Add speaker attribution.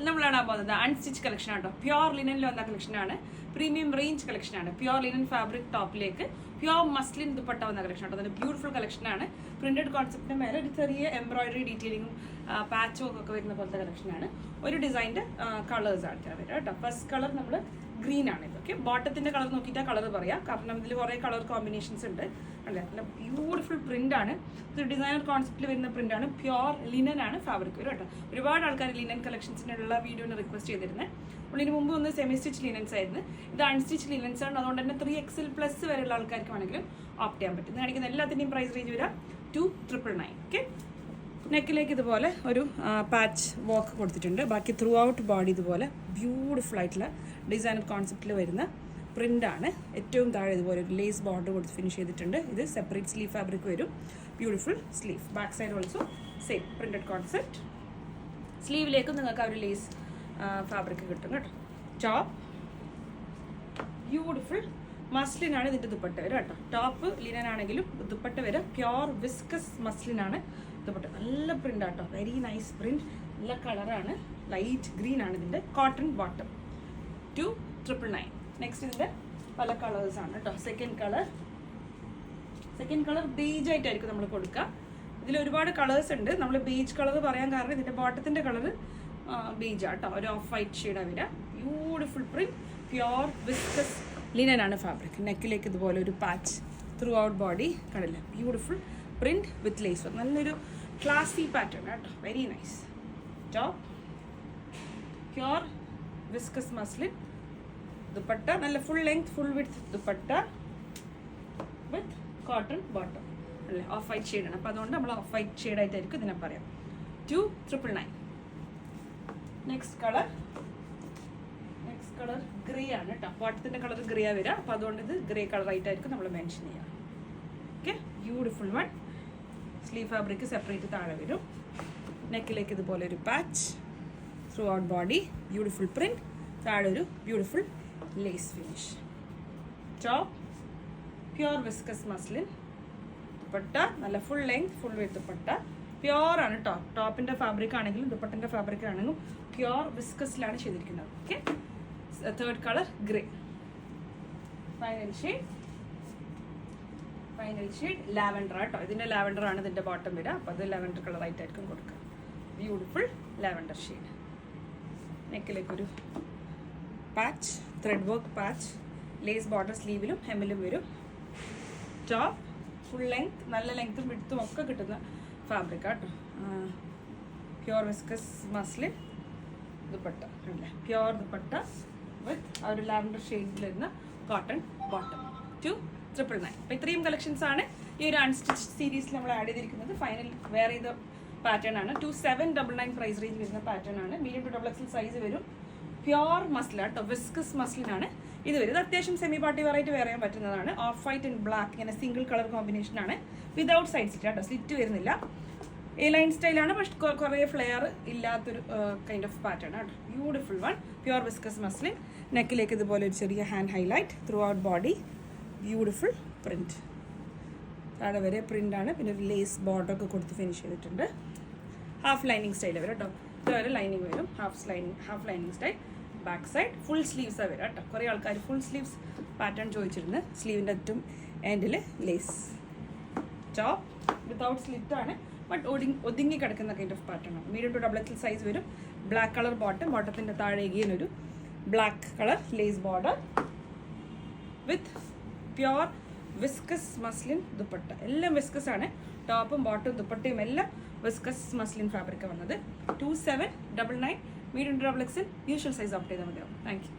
Speaker 1: നമ്മളാണ് പോകുന്നത് unstitch collection ആട്ടോ. പ്യോർ ലിനനിൽ വന്ന കളക്ഷനാണ്. പ്രീമിയം റേഞ്ച് കളക്ഷനാണ്. പ്യോർ ലിനൻ ഫാബ്രിക് ടോപ്പിലേക്ക് പ്യോർ മസ്ലിൻ ദുപ്പട്ട വന്ന കളക്ഷൻ ആട്ടോ. നല്ല ബ്യൂട്ടിഫുൾ കളക്ഷനാണ്. പ്രിന്റഡ് കോൺസെപ്റ്റിന് മേലെ ഒരു ചെറിയ എംബ്രോയിഡറി ഡീറ്റെയിലിങ്ങും പാച്ച് വർക്ക് ഒക്കെ വരുന്ന പോലത്തെ കളക്ഷനാണ്. ഒരു ഡിസൈൻ്റെ കളേഴ്സ് ആണ് വരിക കേട്ടോ. ഫസ്റ്റ് കളർ നമ്മൾ ഗ്രീൻ ആണ് ഇത്. ഓക്കെ, ബോട്ടത്തിന്റെ കളർ നോക്കിയിട്ട് കളർ പറയാം, കാരണം ഇതിൽ കുറേ കളർ കോമ്പിനേഷൻസ് ഉണ്ട് അല്ലേ. നല്ല ബ്യൂട്ടിഫുൾ പ്രിന്റ് ആണ്. ഇത് ഡിസൈനർ കോൺസെപ്റ്റിൽ വരുന്ന പ്രിന്റ് ആണ്. പ്യോർ ലിനൻ ആണ് ഫാബ്രിക് വരും കേട്ടോ. ഒരുപാട് ആൾക്കാർ ലിനൻ കളക്ഷൻസിനുള്ള വീഡിയോന് റിക്വസ്റ്റ് ചെയ്തിരുന്നത്. ഇതിന് മുമ്പ് ഒന്ന് സെമി സ്റ്റിച്ച് ലിനൻസ് ആയിരുന്നു. ഇത് അൺസ്റ്റിച്ച് ലിനൻസ് ആണ്. അതുകൊണ്ട് തന്നെ 3XL+ വരെയുള്ള ആൾക്കാർക്ക് വേണമെങ്കിലും ഓപ്റ്റ് ചെയ്യാൻ പറ്റും. കാണിക്കുന്ന എല്ലാത്തിൻ്റെയും പ്രൈസ് റേഞ്ച് വരാം 2999. ഓക്കെ, നെക്കിലേക്ക് ഇതുപോലെ ഒരു പാച്ച് വർക്ക് കൊടുത്തിട്ടുണ്ട്. ബാക്കി ത്രൂ ഔട്ട് ബോഡി ഇതുപോലെ ബ്യൂട്ടിഫുൾ ആയിട്ടുള്ള ഡിസൈനർ കോൺസെപ്റ്റിൽ വരുന്ന പ്രിൻ്റാണ്. ഏറ്റവും താഴെ ഇതുപോലെ ഒരു ലേസ് ബോർഡർ കൊടുത്ത് ഫിനിഷ് ചെയ്തിട്ടുണ്ട്. ഇത് സെപ്പറേറ്റ് സ്ലീവ് ഫാബ്രിക് വരും. Beautiful sleeve. Back side also same printed concept. സ്ലീവിലേക്കും നിങ്ങൾക്ക് ആ ഒരു ലേസ് ഫാബ്രിക് കിട്ടും കേട്ടോ. ടോപ്പ് ബ്യൂട്ടിഫുൾ മസ്ലിൻ ആണ് ഇതിൻ്റെ ദുപ്പട്ട വരും കേട്ടോ. ടോപ്പ് ലിനൻ ആണെങ്കിലും ദുപ്പട്ട വരും പ്യോർ വിസ്കസ് മസ്ലിൻ ആണ് ദുപ്പട്ട. നല്ല പ്രിന്റ് ആട്ടോ, വെരി നൈസ് പ്രിന്റ്. നല്ല കളറാണ്, ലൈറ്റ് ഗ്രീൻ ആണ് ഇതിൻ്റെ. Cotton bottom 2999. നെക്സ്റ്റ് ഇതിൻ്റെ പല കളേഴ്സാണ് കേട്ടോ. സെക്കൻഡ് കളർ ബേജ് ആയിട്ടായിരിക്കും നമ്മൾ കൊടുക്കുക. ഇതിൽ ഒരുപാട് കളേഴ്സ് ഉണ്ട്. നമ്മൾ ബേജ് കളർ പറയാൻ കാരണം ഇതിൻ്റെ ബോട്ടത്തിൻ്റെ കളർ ബേജ് ആട്ടോ. ഒരു ഓഫ് വൈറ്റ് ഷെയ്ഡാണ് വരിക. Beautiful print, pure viscose linen ആണ് ഫാബ്രിക്. നെക്കിലേക്ക് ഇതുപോലെ ഒരു പാച്ച് ത്രൂ ഔട്ട് ബോഡി കണ്ടില്ല. Beautiful print with lace work. നല്ലൊരു ക്ലാസി പാറ്റേൺ കേട്ടോ, very nice. Top pure viscose muslin dupatta. നല്ല full length full width dupatta with cotton bottom അല്ലേ. ഓഫ് വൈറ്റ് ഷെയ്ഡാണ്. അപ്പോൾ അതുകൊണ്ട് നമ്മൾ ഓഫ് വൈറ്റ് ഷെയ്ഡായിട്ടായിരിക്കും ഇതിനെ പറയാം. 2999. നെക്സ്റ്റ് കളർ ഗ്രേ ആണ് കേട്ടോ. ബോട്ടത്തിൻ്റെ കളർ ഗ്രേ ആ വരിക. അപ്പോൾ അതുകൊണ്ട് ഇത് ഗ്രേ കളറായിട്ടായിരിക്കും നമ്മൾ മെൻഷൻ ചെയ്യുക. Okay, beautiful one. Sleeve fabric separate താഴെ വരും. നെക്കിലേക്ക് ഇതുപോലെ ഒരു patch throughout body. Beautiful print. താഴെ ഒരു beautiful lace finish. Top pure viscose muslin dupatta. നല്ല full length full width dupatta. Pure ആണ് ടോപ്പ്. ടോപ്പിൻ്റെ ഫാബ്രിക് ആണെങ്കിലും ദുപ്പട്ടിൻ്റെ ഫാബ്രിക് ആണെങ്കിലും പ്യോർ വിസ്കസിലാണ് ചെയ്തിരിക്കുന്നത്. Okay, third colour grey. Final shade lavender ആട്ടോ. ഇതിൻ്റെ ലാവൻഡർ ആണ് ഇതിൻ്റെ ബോട്ടം വരിക. അപ്പോൾ അത് ലാവൻഡർ കളർ ആയിട്ടായിരിക്കും കൊടുക്കുക. Beautiful lavender shade. നെക്കിലേക്കൊരു patch thread work patch. Lace border സ്ലീവിലും ഹെമ്മിലും വരും. ടോപ്പ് ഫുൾ ലെങ്ത്, നല്ല ലെങ്ത്തും വിഡ്ത്തും ഒക്കെ കിട്ടുന്ന ഫാബ്രിക് ആട്ടോ. പ്യോർ വിസ്കസ് മസ്ലിൻ ദുപ്പട്ട അല്ലേ. പ്യോർ ദുപ്പട്ട വിത്ത് ആ ഒരു ലാവൻഡർ ഷെയ്ഡിൽ വരുന്ന കോട്ടൺ ബോട്ടം. 2999. അപ്പോൾ ഇത്രയും കളക്ഷൻസ് ആണ് ഈ ഒരു അൺസ്റ്റിച്ച് സീരീസിൽ നമ്മൾ ആഡ് ചെയ്തിരിക്കുന്നത്. ഫൈനൽ വേറെ ചെയ്ത പാറ്റേൺ ആണ്. 2799 പ്രൈസ് റേഞ്ച് വരുന്ന പാറ്റേൺ ആണ്. മീഡിയം ടു XXL സൈസ് വരും. പ്യോർ മസ്ലിൻ കേട്ടോ, വിസ്കസ് മസ്ലിൻ ആണ് ഇത് വരും. ഇത് അത്യാവശ്യം സെമി പാർട്ടി വെറൈറ്റി വെയർ ചെയ്യാൻ പറ്റുന്നതാണ്. ഓഫ് വൈറ്റ് ആൻഡ് ബ്ലാക്ക് ഇങ്ങനെ സിംഗിൾ കളർ കോമ്പിനേഷൻ ആണ്. വിതൗട്ട് സൈഡ് സ്ലിറ്റ് കേട്ടോ, സ്ലിറ്റ് വരുന്നില്ല. എ ലൈൻ സ്റ്റൈലാണ്, പക്ഷെ കുറേ ഫ്ലെയർ ഇല്ലാത്തൊരു കൈൻഡ് ഓഫ് പാറ്റേൺ ആണ്. Beautiful one. Pure viscose muslin. നെക്കിലേക്ക് ഇതുപോലെ ഒരു ചെറിയ hand highlight throughout body. Beautiful print. താഴെ വരെ പ്രിന്റ് ആണ്. പിന്നെ ഒരു ലേസ് ബോർഡർ ഒക്കെ കൊടുത്ത് ഫിനിഷ് ചെയ്തിട്ടുണ്ട്. ഹാഫ് ലൈനിങ് സ്റ്റൈൽ വരും കേട്ടോ. ഇതുവരെ ലൈനിങ് വരും. Half lining style. Back side full സ്ലീവ്സാണ് വരിക കേട്ടോ. കുറേ ആൾക്കാർ ഫുൾ സ്ലീവ്സ് പാറ്റേൺ ചോദിച്ചിരുന്നു. സ്ലീവിൻ്റെ അറ്റും എൻഡിൽ ലേസ്. ടോപ്പ് വിതൗട്ട് സ്ലിറ്റ് ആണ്, ബട്ട് ഒതുങ്ങി കിടക്കുന്ന കൈൻഡ് ഓഫ് പാറ്റേൺ ആണ്. മീഡിയം ടു XXL സൈസ് വരും. Black colour bottom. ബോട്ടത്തിൻ്റെ താഴെ എഗെയിൻ ഒരു black colour lace border with pure viscose muslin dupatta. എല്ലാം വിസ്കസ് ആണ്. ടോപ്പും ബോട്ടും ദുപ്പട്ടയും എല്ലാം വിസ്കസ് മസ്ലിൻ ഫാബ്രിക് വന്നത്. 2799. Medium to XXL usual size opt ചെയ്താൽ മതിയാവും. Thank U.